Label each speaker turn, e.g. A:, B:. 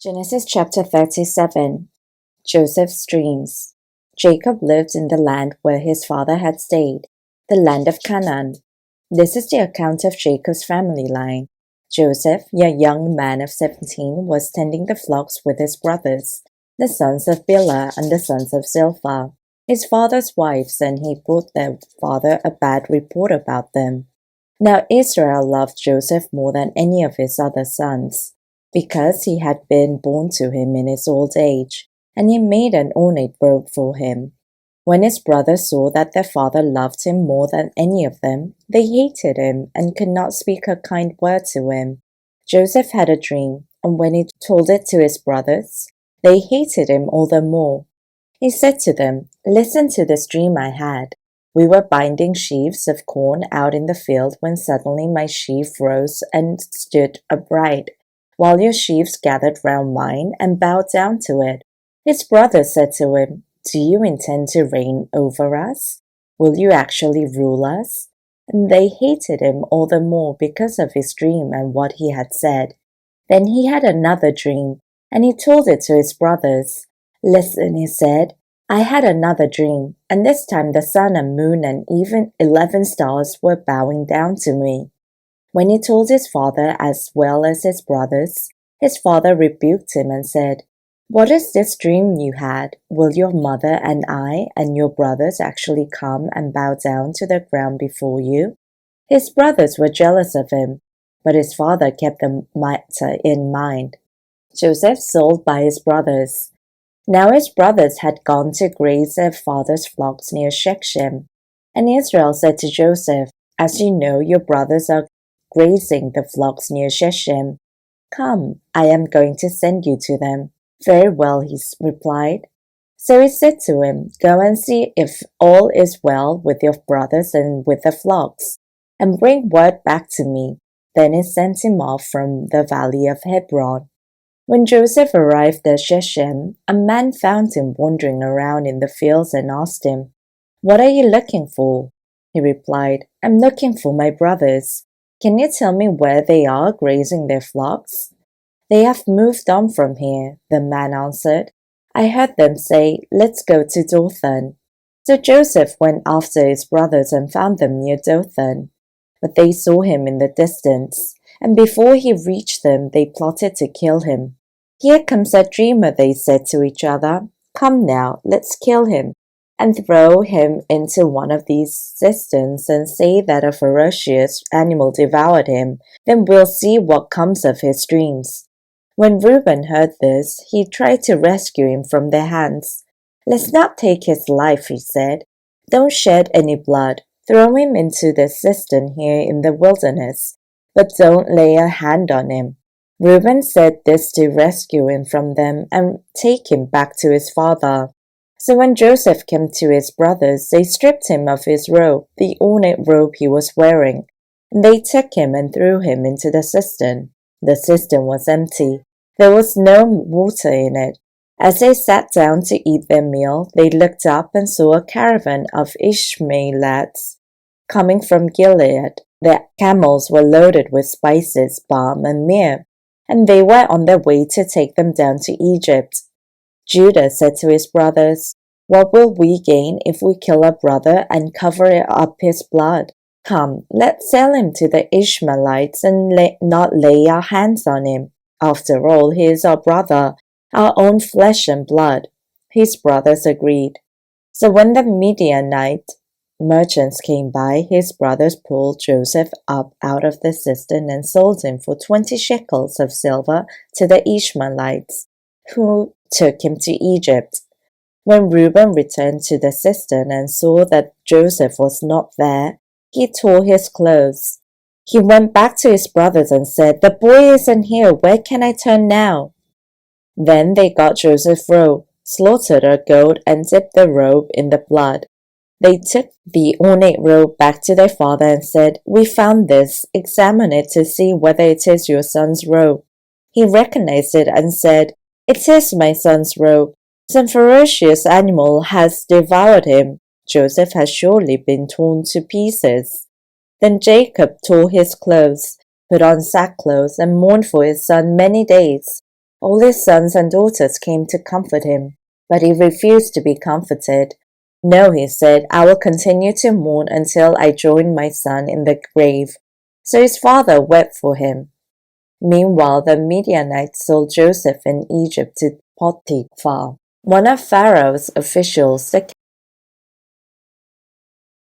A: Genesis chapter 37. Joseph's dreams. Jacob lived in the land where his father had stayed, the land of Canaan. This is the account of Jacob's family line. Joseph, a young man of 17, was tending the flocks with his brothers, the sons of Bilhah and the sons of Zilpah, his father's wives, and he brought their father a bad report about them. Now Israel loved Joseph more than any of his other sons, because he had been born to him in his old age, and he made an ornate robe for him. When his brothers saw that their father loved him more than any of them, they hated him and could not speak a kind word to him. Joseph had a dream, and when he told it to his brothers, they hated him all the more. He said to them, "Listen to this dream I had. We were binding sheaves of corn out in the field when suddenly my sheaf rose and stood upright, while your sheaves gathered round mine and bowed down to it." His brothers said to him, "Do you intend to reign over us? Will you actually rule us?" And they hated him all the more because of his dream and what he had said. Then he had another dream, and he told it to his brothers. "Listen," he said, "I had another dream, and this time the sun and moon and even 11 stars were bowing down to me." When he told his father as well as his brothers, his father rebuked him and said, "What is this dream you had? Will your mother and I and your brothers actually come and bow down to the ground before you?" His brothers were jealous of him, but his father kept the matter in mind. Joseph sold by his brothers. Now his brothers had gone to graze their father's flocks near Shechem. And Israel said to Joseph, "As you know, your brothers are grazing the flocks near Shechem. Come, I am going to send you to them." "Very well," he replied. So he said to him, "Go and see if all is well with your brothers and with the flocks, and bring word back to me." Then he sent him off from the valley of Hebron. When Joseph arrived at Shechem, a man found him wandering around in the fields and asked him, "What are you looking for?" He replied, "I'm looking for my brothers. Can you tell me where they are grazing their flocks?" "They have moved on from here," the man answered. "I heard them say, 'Let's go to Dothan.'" So Joseph went after his brothers and found them near Dothan. But they saw him in the distance, and before he reached them, they plotted to kill him. "Here comes that dreamer," they said to each other. "Come now, let's kill him, and throw him into one of these cisterns and say that a ferocious animal devoured him. Then we'll see what comes of his dreams." When Reuben heard this, he tried to rescue him from their hands. "Let's not take his life," he said. "Don't shed any blood. Throw him into the cistern here in the wilderness, but don't lay a hand on him." Reuben said this to rescue him from them and take him back to his father. So when Joseph came to his brothers, they stripped him of his robe, the ornate robe he was wearing, and they took him and threw him into the cistern. The cistern was empty. There was no water in it. As they sat down to eat their meal, they looked up and saw a caravan of Ishmaelites coming from Gilead. Their camels were loaded with spices, balm, and myrrh, and they were on their way to take them down to Egypt. Judah said to his brothers, "What will we gain if we kill our brother and cover up his blood? Come, let's sell him to the Ishmaelites and not lay our hands on him. After all, he is our brother, our own flesh and blood." His brothers agreed. So when the Midianite merchants came by, his brothers pulled Joseph up out of the cistern and sold him for 20 shekels of silver to the Ishmaelites, who took him to Egypt. When Reuben returned to the cistern and saw that Joseph was not there, he tore his clothes. He went back to his brothers and said, "The boy isn't here. Where can I turn now?" Then they got Joseph's robe, slaughtered a goat, and dipped the robe in the blood. They took the ornate robe back to their father and said, "We found this. Examine it to see whether it is your son's robe." He recognized it and said, "It is my son's robe. Some ferocious animal has devoured him. Joseph has surely been torn to pieces." Then Jacob tore his clothes, put on sackcloth, and mourned for his son many days. All his sons and daughters came to comfort him, but he refused to be comforted. No, he said, I will continue to mourn until I join my son in the grave. So his father wept for him. Meanwhile, the Midianites sold Joseph in Egypt to Potiphar, one of Pharaoh's officials, the